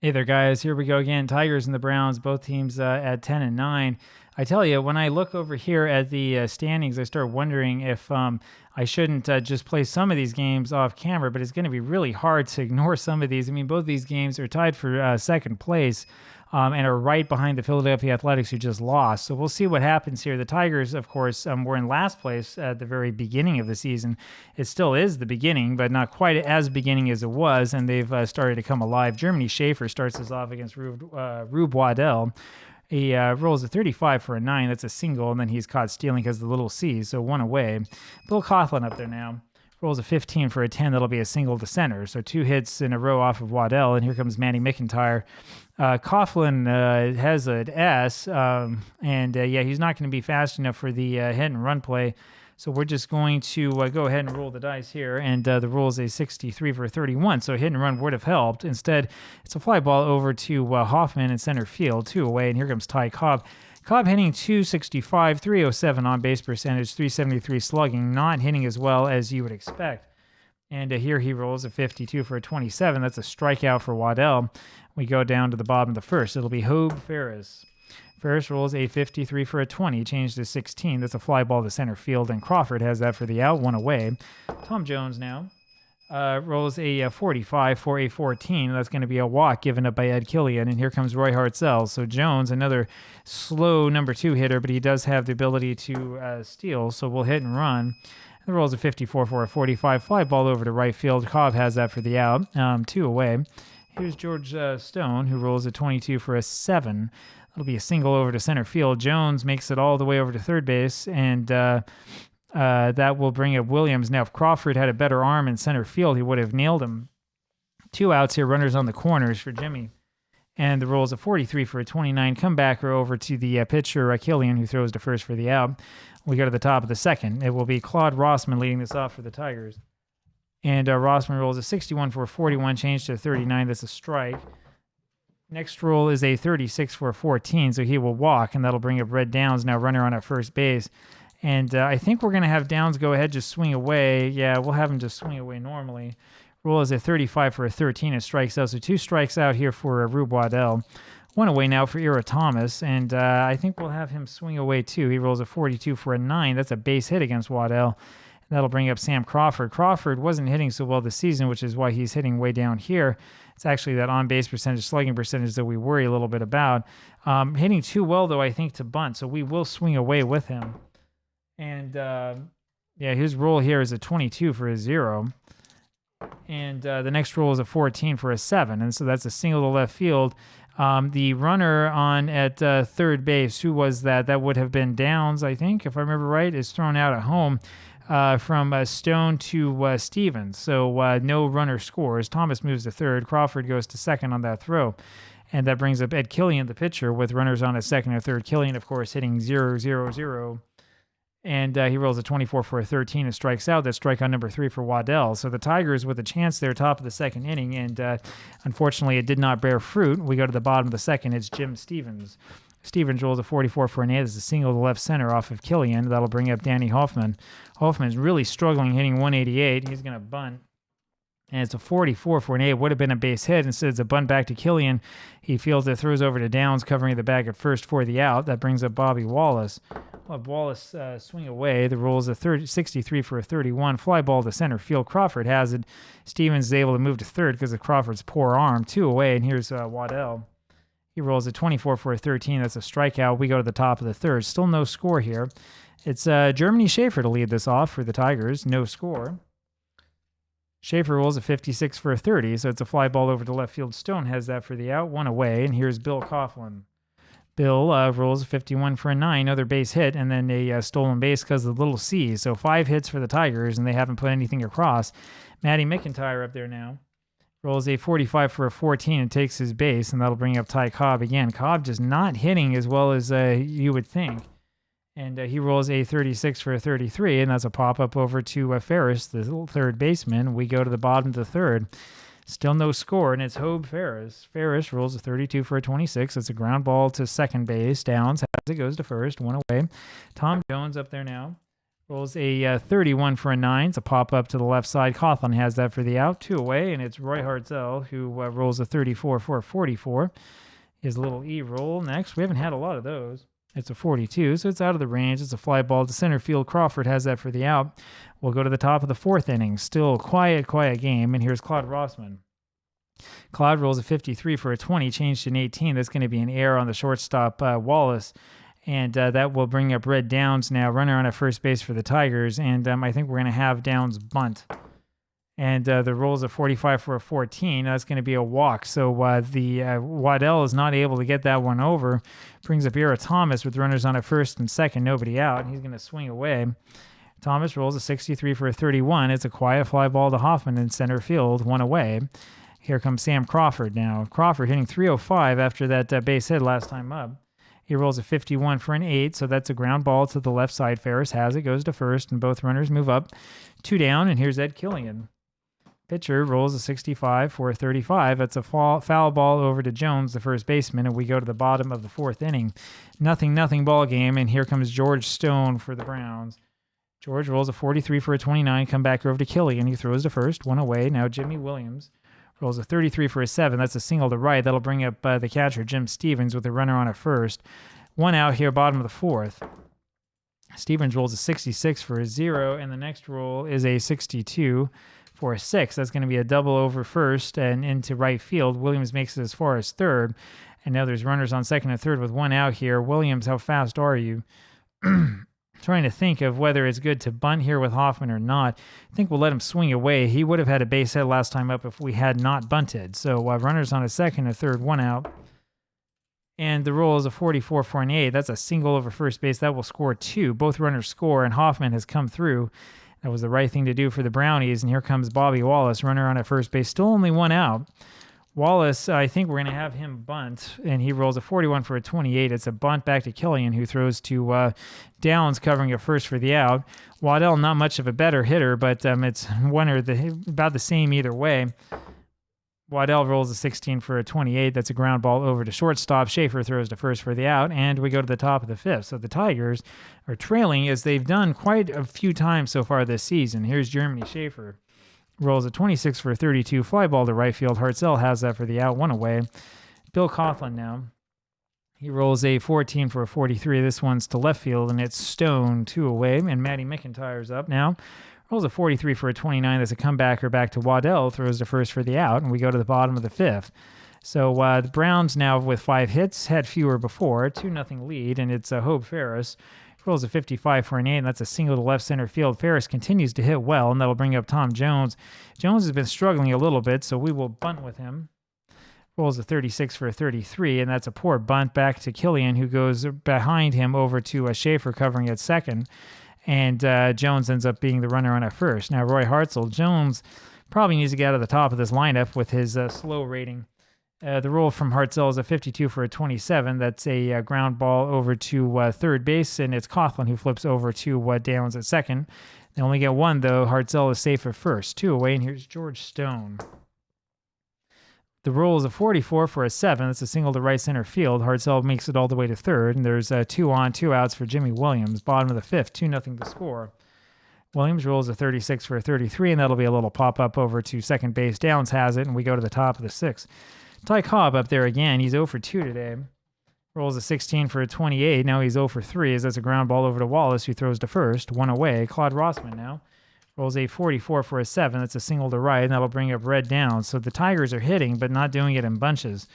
Hey there, guys. Here we go again. Tigers and the Browns, both teams at 10 and 9. I tell you, when I look over here at the standings, I start wondering if I shouldn't just play some of these games off camera, but it's going to be really hard to ignore some of these. I mean, both these games are tied for second place and are right behind the Philadelphia Athletics, who just lost. So we'll see what happens here. The Tigers, of course, were in last place at the very beginning of the season. It still is the beginning, but not quite as beginning as it was, and they've started to come alive. Germany Schaefer starts us off against Rube Waddell. He rolls a 35 for a 9. That's a single, and then he's caught stealing because of the little C, so one away. Bill Coughlin up there now. Rolls a 15 for a 10. That'll be a single to center. So 2 hits in a row off of Waddell, and here comes Manny McIntyre. Coughlin has an S, and he's not going to be fast enough for the hit and run play. So we're just going to go ahead and roll the dice here, and the roll is a 63 for a 31, so a hit and run would have helped. Instead, it's a fly ball over to Hoffman in center field, 2 away, and here comes Ty Cobb. Cobb hitting 265, 307 on base percentage, 373 slugging, not hitting as well as you would expect. And here he rolls a 52 for a 27. That's a strikeout for Waddell. We go down to the bottom of the first. It'll be Hobe Ferris. Ferris rolls a 53 for a 20, changed to 16. That's a fly ball to center field, and Crawford has that for the out, 1 away. Tom Jones now rolls a 45 for a 14. That's going to be a walk given up by Ed Killian, and here comes Roy Hartzell. So Jones, another slow number 2 hitter, but he does have the ability to steal, so we'll hit and run. The rolls a 54 for a 45. Fly ball over to right field. Cobb has that for the out, 2 away. Here's George Stone, who rolls a 22 for a 7. That'll be a single over to center field. Jones makes it all the way over to third base, and that will bring up Williams. Now, if Crawford had a better arm in center field, he would have nailed him. 2 outs here, runners on the corners for Jimmy. And the roll is a 43 for a 29. Comebacker over to the pitcher, Killian, who throws to first for the out. We go to the top of the second. It will be Claude Rossman leading this off for the Tigers. And Rossman rolls a 61 for a 41, changed to a 39. That's a strike. Next roll is a 36 for a 14, so he will walk, and that'll bring up Red Downs, now runner on at first base. And I think we're going to have Downs go ahead, just swing away. Yeah, we'll have him just swing away normally. Roll is a 35 for a 13, and strikes out. So 2 strikes out here for Rube Waddell. 1 away now for Ira Thomas, and I think we'll have him swing away too. He rolls a 42 for a 9. That's a base hit against Waddell. That'll bring up Sam Crawford. Crawford wasn't hitting so well this season, which is why he's hitting way down here. It's actually that on-base percentage, slugging percentage that we worry a little bit about. Hitting too well, though, I think, to bunt, so we will swing away with him. And, his roll here is a 22 for a 0. And the next roll is a 14 for a 7, and so that's a single to left field. The runner on at third base, who was that? That would have been Downs, I think, if I remember right, is thrown out at home. From Stone to Stevens. So no runner scores. Thomas moves to third. Crawford goes to second on that throw. And that brings up Ed Killian, the pitcher, with runners on at second or third. Killian, of course, hitting 0-0-0. And he rolls a 24 for a 13 and strikes out. That's strikeout number 3 for Waddell. So the Tigers with a chance there, top of the second inning. And unfortunately, it did not bear fruit. We go to the bottom of the second. It's Jim Stevens. Stevens rolls a 44 for an 8. It's a single to left center off of Killian. That'll bring up Danny Hoffman. Hoffman's really struggling, hitting 188. He's going to bunt. And it's a 44 for an 8. Would have been a base hit. Instead, it's a bunt back to Killian. He fields it, throws over to Downs, covering the bag at first for the out. That brings up Bobby Wallace. We'll have Wallace swing away. The roll is a 63 for a 31. Fly ball to center field. Crawford has it. Stevens is able to move to third because of Crawford's poor arm. 2 away, and here's Waddell. He rolls a 24 for a 13. That's a strikeout. We go to the top of the third. Still no score here. It's Germany Schaefer to lead this off for the Tigers. No score. Schaefer rolls a 56 for a 30, so it's a fly ball over to left field. Stone has that for the out. 1 away, and here's Bill Coughlin. Bill rolls a 51 for a 9, another base hit, and then a stolen base because of the little C. So 5 hits for the Tigers, and they haven't put anything across. Matty McIntyre up there now. Rolls a 45 for a 14 and takes his base, and that'll bring up Ty Cobb again. Cobb just not hitting as well as you would think. And he rolls a 36 for a 33, and that's a pop-up over to Ferris, the third baseman. We go to the bottom of the third. Still no score, and it's Hobe Ferris. Ferris rolls a 32 for a 26. It's a ground ball to second base. Downs has it, goes to first, 1 away. Tom Jones up there now. Rolls a 31 for a 9. It's a pop-up to the left side. Coughlin has that for the out. 2 away, and it's Roy Hartzell who rolls a 34 for a 44. His little E roll next. We haven't had a lot of those. It's a 42, so it's out of the range. It's a fly ball to center field. Crawford has that for the out. We'll go to the top of the 4th inning. Still quiet game, and here's Claude Rossman. Claude rolls a 53 for a 20, changed to an 18. That's going to be an error on the shortstop, Wallace. And that will bring up Red Downs now, runner on at first base for the Tigers. And I think we're going to have Downs bunt. And the roll's a 45 for a 14. That's going to be a walk. So Waddell is not able to get that one over. Brings up Ira Thomas with runners on at first and second, nobody out. And he's going to swing away. Thomas rolls a 63 for a 31. It's a quiet fly ball to Hoffman in center field, 1 away. Here comes Sam Crawford now. Crawford hitting 305 after that base hit last time up. He rolls a 51 for an 8, so that's a ground ball to the left side. Ferris has it, goes to first, and both runners move up. 2 down, and here's Ed Killian. Pitcher rolls a 65 for a 35. That's a foul ball over to Jones, the first baseman, and we go to the bottom of the 4th inning. Nothing ball game, and here comes George Stone for the Browns. George rolls a 43 for a 29, come back over to Killian. He throws to first, 1 away. Now Jimmy Williams rolls a 33 for a 7. That's a single to right. That'll bring up the catcher, Jim Stevens, with a runner on at first. 1 out here, bottom of the 4th. Stevens rolls a 66 for a 0, and the next roll is a 62 for a 6. That's going to be a double over first and into right field. Williams makes it as far as third, and now there's runners on second and third with 1 out here. Williams, how fast are you? Trying to think of whether it's good to bunt here with Hoffman or not. I think we'll let him swing away. He would have had a base hit last time up if we had not bunted. So runners on a second and third, 1 out. And the roll is a 44 for an 8. That's a single over first base. That will score 2. Both runners score, and Hoffman has come through. That was the right thing to do for the Brownies. And here comes Bobby Wallace, runner on at first base. Still only 1 out. Wallace, I think we're going to have him bunt, and he rolls a 41 for a 28. It's a bunt back to Killian, who throws to Downs, covering at first for the out. Waddell, not much of a better hitter, but it's about the same either way. Waddell rolls a 16 for a 28. That's a ground ball over to shortstop. Schaefer throws to first for the out, and we go to the top of the 5th. So the Tigers are trailing, as they've done quite a few times so far this season. Here's Jeremy Schaefer. Rolls a 26 for a 32, fly ball to right field. Hartzell has that for the out, 1 away. Bill Coughlin now. He rolls a 14 for a 43. This one's to left field, and it's Stone, 2 away. And Matty McIntyre's up now. Rolls a 43 for a 29. That's a comebacker back to Waddell. Throws to first for the out, and we go to the bottom of the 5th. So the Browns now with 5 hits, had fewer before, 2-0 lead, and it's Hope Ferris. Rolls a 55 for an 8, and that's a single to left center field. Ferris continues to hit well, and that'll bring up Tom Jones. Jones has been struggling a little bit, so we will bunt with him. Rolls a 36 for a 33, and that's a poor bunt back to Killian, who goes behind him over to Schaefer covering at second. And Jones ends up being the runner on at first. Now Roy Hartzell. Jones probably needs to get out of the top of this lineup with his slow rating. The roll from Hartzell is a 52 for a 27. That's a ground ball over to third base, and it's Coughlin who flips over to Downs at second. They only get 1, though. Hartzell is safe at first. 2 away, and here's George Stone. The roll is a 44 for a 7. That's a single to right center field. Hartzell makes it all the way to third, and there's 2 on, 2 outs for Jimmy Williams. Bottom of the 5th, 2-0 to score. Williams rolls a 36 for a 33, and that'll be a little pop-up over to second base. Downs has it, and we go to the top of the 6th. Ty Cobb up there again. He's 0 for 2 today. Rolls a 16 for a 28. Now he's 0 for 3, as that's a ground ball over to Wallace, who throws to first. 1 away. Claude Rossman now rolls a 44 for a 7. That's a single to right, and that'll bring up Red Downs. So the Tigers are hitting, but not doing it in bunches.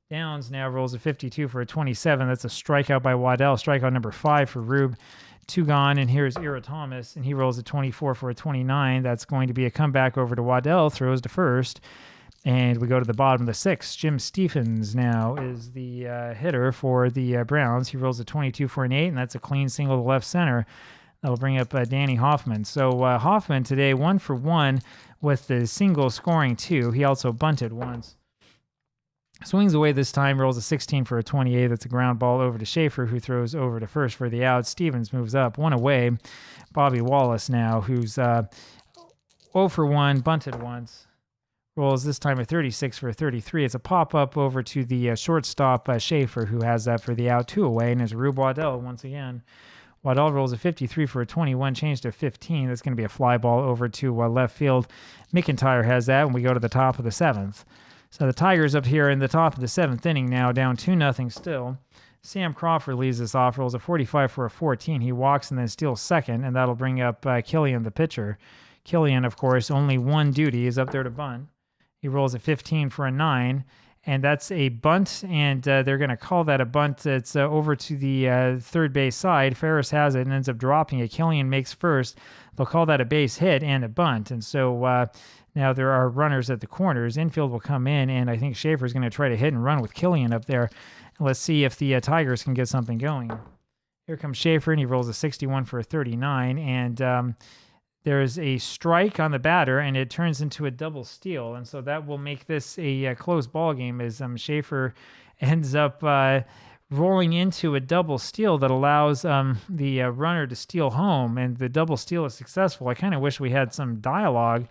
Downs now rolls a 52 for a 27. That's a strikeout by Waddell. Strikeout number 5 for Rube. 2 gone, and here's Ira Thomas, and he rolls a 24 for a 29. That's going to be a comeback over to Waddell. Throws to first. And we go to the bottom of the 6th. Jim Stephens now is the hitter for the Browns. He rolls a 22 for an 8, and that's a clean single to left center. That'll bring up Danny Hoffman. So Hoffman today 1 for 1 with the single scoring 2. He also bunted once. Swings away this time, rolls a 16 for a 28. That's a ground ball over to Schaefer, who throws over to first for the out. Stevens moves up 1 away. Bobby Wallace now, who's 0 for 1, bunted once. Rolls this time a 36 for a 33. It's a pop-up over to the shortstop, Schaefer, who has that for the out. 2 away, and it's Rube Waddell once again. Waddell rolls a 53 for a 21, change to 15. That's going to be a fly ball over to left field. McIntyre has that, and we go to the top of the 7th. So the Tigers up here in the top of the 7th inning now, down 2-0 still. Sam Crawford leads this off, rolls a 45 for a 14. He walks and then steals second, and that'll bring up Killian, the pitcher. Killian, of course, only one duty is up there to bunt. He rolls a 15 for a 9, and that's a bunt, and they're going to call that a bunt. It's over to the third base side. Ferris has it and ends up dropping it. Killian makes first. They'll call that a base hit and a bunt, and so now there are runners at the corners. Infield will come in, and I think Schaefer's going to try to hit and run with Killian up there. Let's see if the Tigers can get something going. Here comes Schaefer, and he rolls a 61 for a 39, and there's a strike on the batter, and it turns into a double steal, and so that will make this a close ball game as Schaefer ends up rolling into a double steal that allows the runner to steal home, and the double steal is successful. I kind of wish we had some dialogue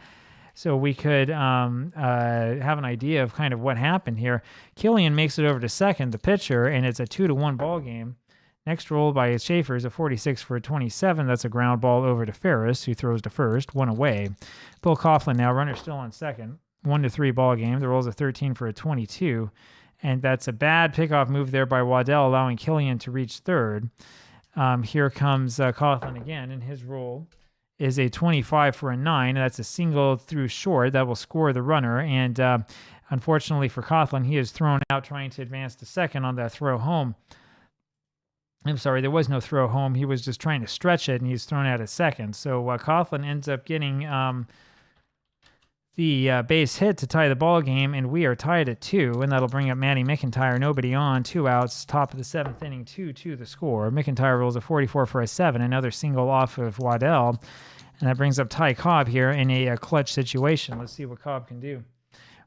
so we could have an idea of kind of what happened here. Killian makes it over to second, the pitcher, and it's a 2-1 ball game. Next roll by Schaefer is a 46 for a 27. That's a ground ball over to Ferris, who throws to first, 1 away. Bill Coughlin now, runner still on second. 1-3 ball game. The roll's a 13 for a 22. And that's a bad pickoff move there by Waddell, allowing Killian to reach third. Here comes Coughlin again, and his roll is a 25 for a 9. That's a single through short that will score the runner. And unfortunately for Coughlin, he is thrown out trying to advance to second on that throw home. I'm sorry, there was no throw home. He was just trying to stretch it, and he's thrown out at second. So Coughlin ends up getting the base hit to tie the ball game, and we are tied at 2, and that'll bring up Manny McIntyre. Nobody on, 2 outs, top of the 7th inning, 2-2 the score. McIntyre rolls a 44 for a 7, another single off of Waddell, and that brings up Ty Cobb here in a clutch situation. Let's see what Cobb can do.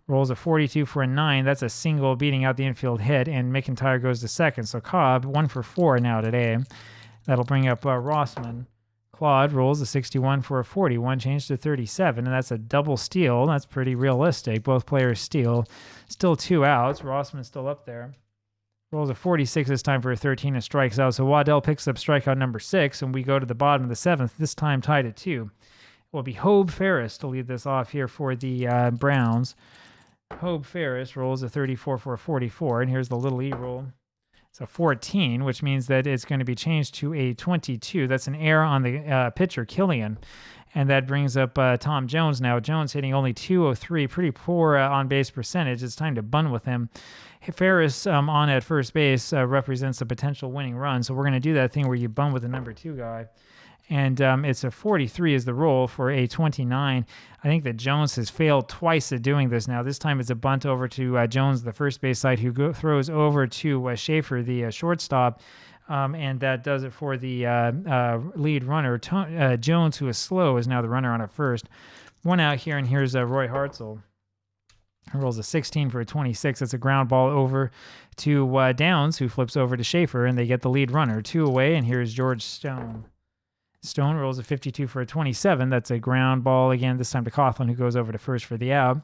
Rolls a 42 for a 9. That's a single beating out the infield hit, and McIntyre goes to second. So Cobb, 1 for 4 now today. That'll bring up Rossman. Claude rolls a 61 for a 41, changed to 37, and that's a double steal. That's pretty realistic. Both players steal. Still 2 outs. Rossman's still up there. Rolls a 46 this time for a 13 and strikes out. So Waddell picks up strikeout number 6, and we go to the bottom of the 7th, this time tied at 2. It will be Hobe Ferris to lead this off here for the Browns. Hobe Ferris rolls a 34 for a 44, and here's the little E roll. It's a 14, which means that it's going to be changed to a 22. That's an error on the pitcher, Killian, and that brings up Tom Jones now. Jones hitting only 203, pretty poor on-base percentage. It's time to bunt with him. Ferris on at first base represents a potential winning run, so we're going to do that thing where you bunt with the number 2 guy. And it's a 43 is the roll for a 29. I think that Jones has failed twice at doing this now. This time it's a bunt over to Jones, the first base side, who throws over to Schaefer, the shortstop. And that does it for the lead runner. Jones, who is slow, is now the runner on at first. 1 out here, and here's Roy Hartzell. He rolls a 16 for a 26. That's a ground ball over to Downs, who flips over to Schaefer, and they get the lead runner. 2 away, and here's George Stone. Stone rolls a 52 for a 27. That's a ground ball again, this time to Coughlin, who goes over to first for the out.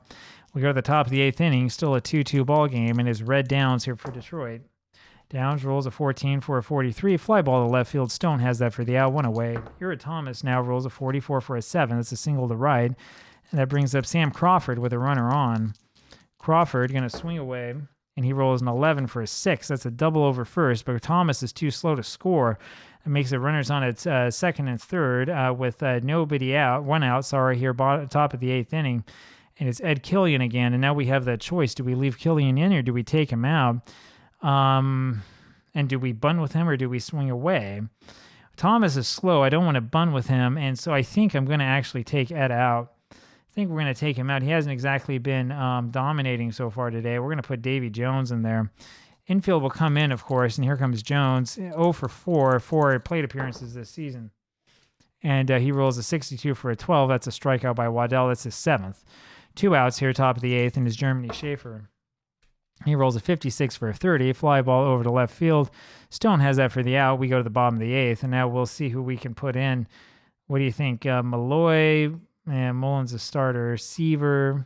We go to the top of the 8th inning, still a 2-2 ball game, and it's Red Downs here for Detroit. Downs rolls a 14 for a 43. Fly ball to left field. Stone has that for the out, 1 away. Ira Thomas now rolls a 44 for a 7. That's a single to right. And that brings up Sam Crawford with a runner on. Crawford going to swing away, and he rolls an 11 for a 6. That's a double over first, but Thomas is too slow to score. It makes it runners on its second and third with nobody out, 1 out, here, top of the 8th inning. And it's Ed Killian again, and now we have that choice. Do we leave Killian in or do we take him out? And do we bunt with him or do we swing away? Thomas is slow. I don't want to bunt with him, and so I think I'm going to actually take Ed out. I think we're going to take him out. He hasn't exactly been dominating so far today. We're going to put Davy Jones in there. Infield will come in, of course, and here comes Jones, 0 for 4 plate appearances this season. And he rolls a 62 for a 12. That's a strikeout by Waddell. That's his 7th. 2 outs here, top of the 8th, and is Germany Schaefer. He rolls a 56 for a 30. Fly ball over to left field. Stone has that for the out. We go to the bottom of the 8th, and now we'll see who we can put in. What do you think? Malloy, Mullins a starter, Seaver,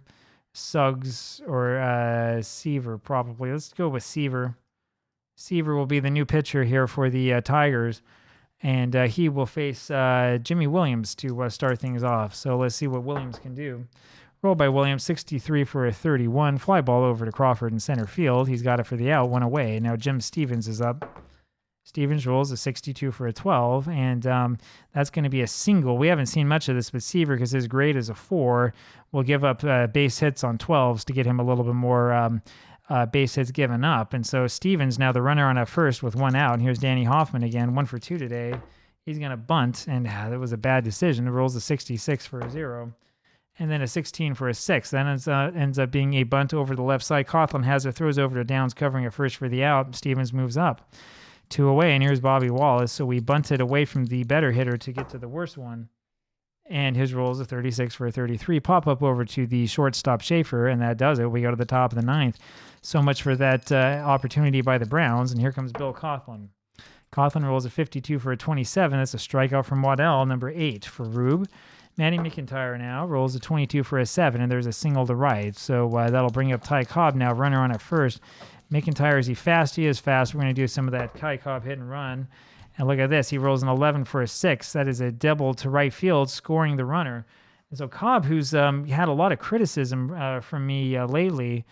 Suggs, or Seaver probably. Let's go with Seaver. Seaver will be the new pitcher here for the Tigers. And he will face Jimmy Williams to start things off. So let's see what Williams can do. Roll by Williams, 63 for a 31. Fly ball over to Crawford in center field. He's got it for the out, one away. Now Jim Stevens is up. Stevens rolls a 62 for a 12, and that's going to be a single. We haven't seen much of this with Seaver because his grade is a 4. We'll give up base hits on 12s to get him a little bit more base hits given up. And so Stevens, now the runner on at first with one out. And here's Danny Hoffman again, 1 for 2 today. He's going to bunt, and that was a bad decision. It rolls a 66 for a 0. And then a 16 for a 6. That ends up being a bunt over the left side. Coughlin has it, throws over to Downs, covering at first for the out. Stevens moves up. 2 away, and here's Bobby Wallace. So we bunted away from the better hitter to get to the worst one. And his roll is a 36 for a 33. Pop up over to the shortstop Schaefer, and that does it. We go to the top of the 9th. So much for that opportunity by the Browns. And here comes Bill Coughlin. Coughlin rolls a 52 for a 27. That's a strikeout from Waddell, number 8 for Rube. Matty McIntyre now rolls a 22 for a 7, and there's a single to right. So that'll bring up Ty Cobb now, runner on at first. McIntyre, is he fast? He is fast. We're going to do some of that Ty Cobb hit and run. And look at this. He rolls an 11 for a 6. That is a double to right field, scoring the runner. And so Cobb, who's had a lot of criticism from me lately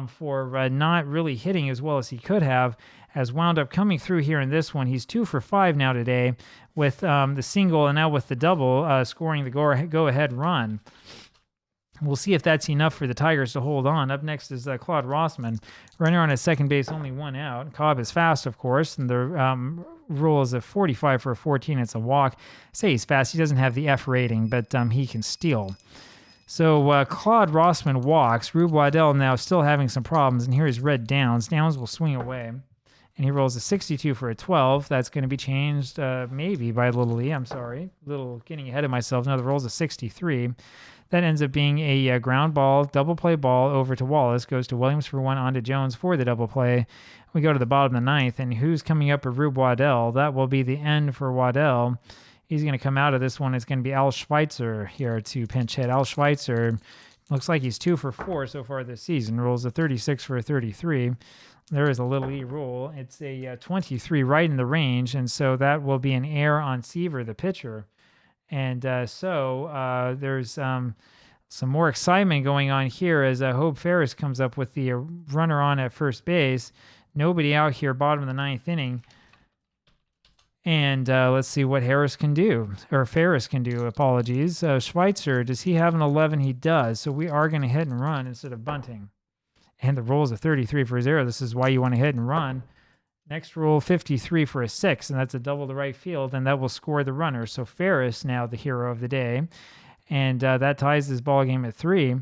for not really hitting as well as he could have, has wound up coming through here in this one. He's 2 for 5 now today with the single, and now with the double, scoring the go-ahead run. We'll see if that's enough for the Tigers to hold on. Up next is Claude Rossman. Runner on at second base, only 1 out. Cobb is fast, of course, and the rule is a 45 for a 14. It's a walk. Say he's fast. He doesn't have the F rating, but he can steal. So Claude Rossman walks. Rube Waddell now still having some problems, and here is Red Downs. Downs will swing away, and he rolls a 62 for a 12. That's going to be changed maybe by Little E. I'm sorry. Little getting ahead of myself. No, the roll's a 63. That ends up being a ground ball, double play ball over to Wallace. Goes to Williams for 1, on to Jones for the double play. We go to the bottom of the 9th, and who's coming up for Rube Waddell? That will be the end for Waddell. He's going to come out of this one. It's going to be Al Schweitzer here to pinch hit. Al Schweitzer looks like he's 2 for 4 so far this season. Rolls a 36 for a 33. There is a Little E rule. It's a 23 right in the range, and so that will be an error on Seaver, the pitcher. And so there's some more excitement going on here as Hope Ferris comes up with the runner on at first base. Nobody out here, bottom of the 9th inning. And let's see what Ferris can do. Apologies. Schweitzer, does he have an 11? He does. So we are going to hit and run instead of bunting. And the roll is a 33 for a 0. This is why you want to hit and run. Next rule, 53 for a 6, and that's a double to right field, and that will score the runner. So Ferris now the hero of the day, and that ties this ball game at 3.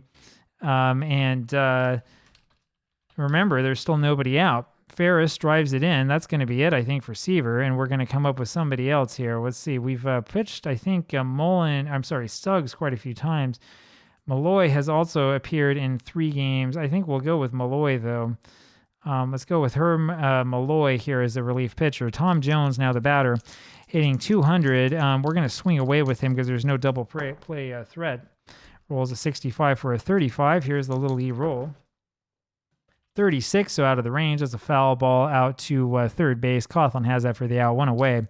Remember, there's still nobody out. Ferris drives it in. That's going to be it, I think, for Seaver, and we're going to come up with somebody else here. Let's see. We've pitched, I think, Suggs quite a few times. Malloy has also appeared in 3 games. I think we'll go with Malloy, though. Let's go with Herm Malloy here as the relief pitcher. Tom Jones, now the batter, hitting 200. We're going to swing away with him because there's no double play threat. Rolls a 65 for a 35. Here's the Little E roll. 36, so out of the range. That's a foul ball out to third base. Coughlin has that for the out, 1 away.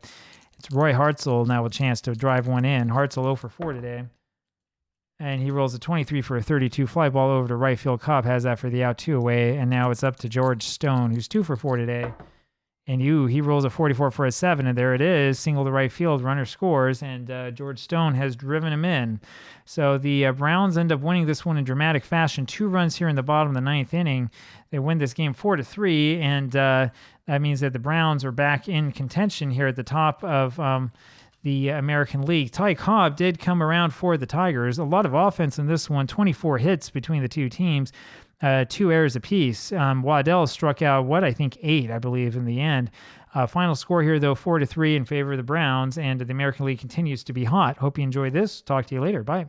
It's Roy Hartzell now with a chance to drive one in. Hartzell 0 for 4 today. And he rolls a 23 for a 32. Fly ball over to right field. Cobb has that for the out, 2 away. And now it's up to George Stone, who's 2 for 4 today. And he rolls a 44 for a 7. And there it is. Single to right field. Runner scores. And George Stone has driven him in. So the Browns end up winning this one in dramatic fashion. 2 runs here in the bottom of the 9th inning. They win this game 4-3. And that means that the Browns are back in contention here at the top of the American League. Ty Cobb did come around for the Tigers. A lot of offense in this one, 24 hits between the two teams, 2 errors apiece. Waddell struck out, 8, I believe, in the end. Final score here, though, 4-3 in favor of the Browns, and the American League continues to be hot. Hope you enjoyed this. Talk to you later. Bye.